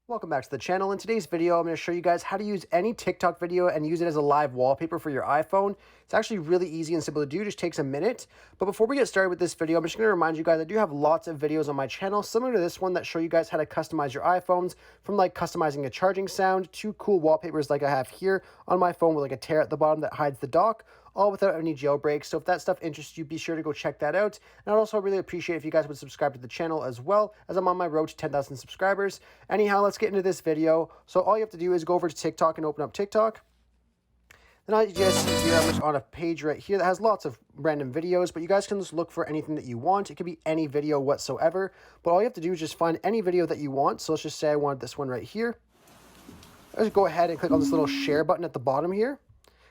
Welcome back to the channel. In today's video, I'm going to show you guys how to use any TikTok video and use it as a live wallpaper for your iPhone. It's actually really easy and simple to do, just takes a minute. But before we get started with this video, I'm just going to remind you guys I do have lots of videos on my channel similar to this one that show you guys how to customize your iPhones, from like customizing a charging sound to cool wallpapers like I have here on my phone with like a tear at the bottom that hides the dock, all without any jailbreaks. So if that stuff interests you, be sure to go check that out. And I'd also really appreciate if you guys would subscribe to the channel as well, as I'm on my road to 10,000 subscribers. Anyhow, let's get into this video. So all you have to do is go over to TikTok and open up TikTok. Then I just see here I'm just on a page right here that has lots of random videos, but you guys can just look for anything that you want. It could be any video whatsoever, but all you have to do is just find any video that you want. So let's just say I wanted this one right here. Let's go ahead and click on this little share button at the bottom here.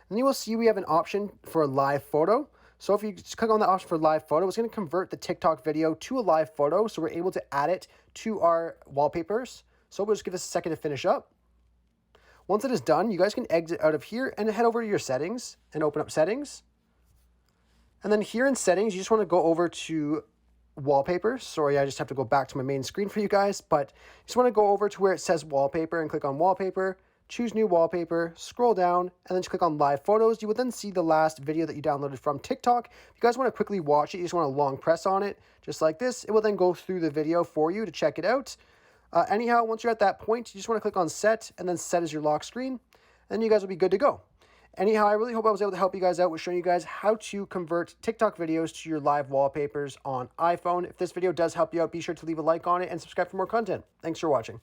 And you will see we have an option for a live photo. So if you just click on the option for live photo, it's going to convert the TikTok video to a live photo. So we're able to add it to our wallpapers. So we'll just give this a second to finish up. Once it is done, you guys can exit out of here and head over to your settings and open up settings. And then here in settings, you just want to go over to wallpapers. Sorry, I just have to go back to my main screen for you guys, but you just want to go over to where it says wallpaper and click on wallpaper. Choose new wallpaper, scroll down, and then just click on live photos. You will then see the last video that you downloaded from TikTok. If you guys want to quickly watch it, you just want to long press on it, just like this. It will then go through the video for you to check it out. Anyhow, once you're at that point, you just want to click on set, and then set as your lock screen, and you guys will be good to go. Anyhow, I really hope I was able to help you guys out with showing you guys how to convert TikTok videos to your live wallpapers on iPhone. If this video does help you out, be sure to leave a like on it and subscribe for more content. Thanks for watching.